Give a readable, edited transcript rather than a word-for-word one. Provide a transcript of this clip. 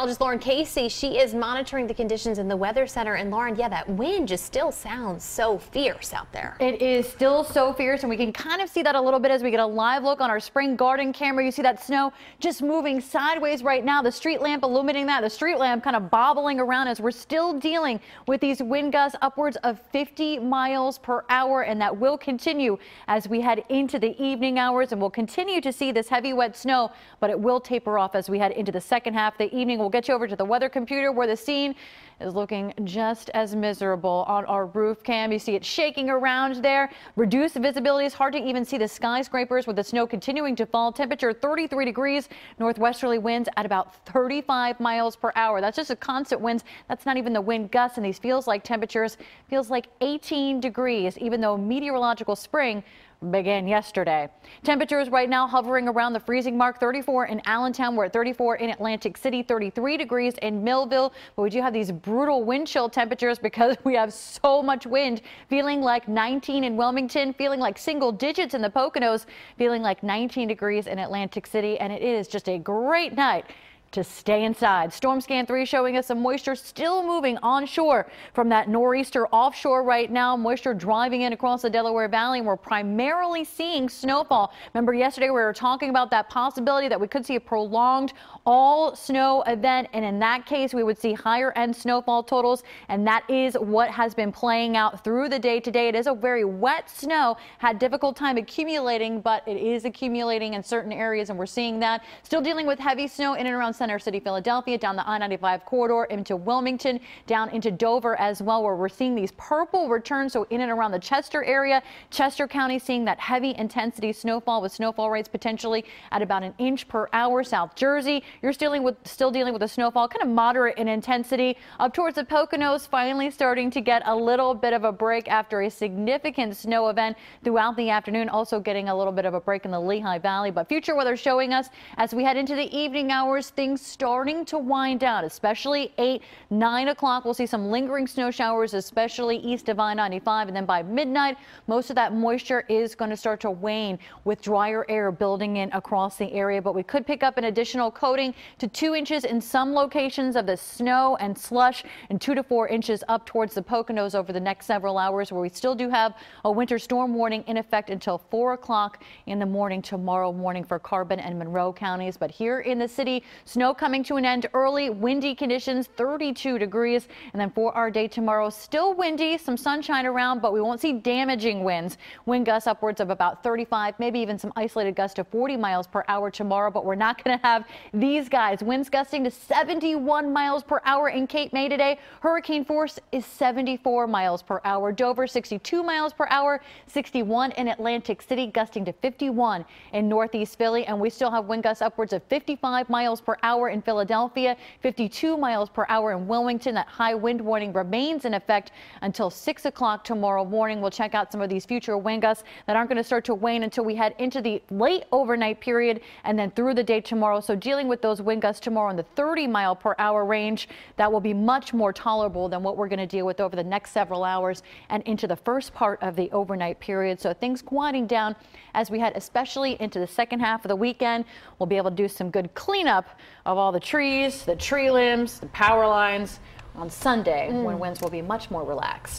Meteorologist Lauren Casey, she is monitoring the conditions in the Weather Center. And Lauren, yeah, that wind just still sounds so fierce out there. It is still so fierce, and we can kind of see that a little bit as we get a live look on our spring garden camera. You see that snow just moving sideways right now. The street lamp illuminating that. The street lamp kind of bobbling around as we're still dealing with these wind gusts upwards of 50 miles per hour, and that will continue as we head into the evening hours, and we'll continue to see this heavy wet snow, but it will taper off as we head into the second half of the evening. We'll get you over to the weather computer where the scene is looking just as miserable on our roof cam. You see it shaking around there. Reduced visibility. It's hard to even see the skyscrapers with the snow continuing to fall. Temperature 33 degrees. Northwesterly winds at about 35 miles per hour. That's just a constant winds. That's not even the wind gusts, and these feels like temperatures feels like 18 degrees, even though meteorological spring began yesterday. Temperatures right now hovering around the freezing mark. 34 in Allentown. We're at 34 in Atlantic City, 33 degrees in Millville. But we do have these brutal wind chill temperatures because we have so much wind. Feeling like 19 in Wilmington, feeling like single digits in the Poconos, feeling like 19 degrees in Atlantic City. And it is just a great night to stay inside. Storm Scan 3 showing us some moisture still moving onshore from that nor'easter offshore right now. Moisture driving in across the Delaware Valley, and we're primarily seeing snowfall. Remember yesterday we were talking about that possibility that we could see a prolonged all snow event, and in that case we would see higher end snowfall totals, and that is what has been playing out through the day today. It is a very wet snow, had difficult time accumulating, but it is accumulating in certain areas, and we're seeing that. Still dealing with heavy snow in and around Center City, Philadelphia, down the I-95 corridor into Wilmington, down into Dover as well, where we're seeing these purple returns. So in and around the Chester area, Chester County seeing that heavy intensity snowfall with snowfall rates potentially at about an inch per hour. South Jersey, you're still dealing with the snowfall, kind of moderate in intensity. Up towards the Poconos, finally starting to get a little bit of a break after a significant snow event throughout the afternoon. Also getting a little bit of a break in the Lehigh Valley. But future weather showing us as we head into the evening hours, things starting to wind down, especially 8, 9 o'clock. We'll see some lingering snow showers, especially east of I-95. And then by midnight, most of that moisture is going to start to wane with drier air building in across the area. But we could pick up an additional coating to 2 inches in some locations of the snow and slush, and 2 to 4 inches up towards the Poconos over the next several hours, where we still do have a winter storm warning in effect until 4 o'clock in the morning tomorrow morning for Carbon and Monroe counties. But here in the city, snow coming to an end early, windy conditions, 32 degrees. And then for our day tomorrow, still windy, some sunshine around, but we won't see damaging winds. Wind gusts upwards of about 35, maybe even some isolated gusts to 40 miles per hour tomorrow. But we're not going to have these guys. Winds gusting to 71 miles per hour in Cape May today. Hurricane force is 74 miles per hour. Dover 62 miles per hour, 61 in Atlantic City, gusting to 51 in Northeast Philly. And we still have wind gusts upwards of 55 miles per hour in Philadelphia, 52 miles per hour in Wilmington. That high wind warning remains in effect until 6 o'clock tomorrow morning. We'll check out some of these future wind gusts that aren't going to start to wane until we head into the late overnight period and then through the day tomorrow. So dealing with those wind gusts tomorrow in the 30 mile per hour range, that will be much more tolerable than what we're going to deal with over the next several hours and into the first part of the overnight period. So things quieting down as we head especially into the second half of the weekend. We'll be able to do some good cleanup of all the trees, the tree limbs, the power lines on Sunday when winds will be much more relaxed.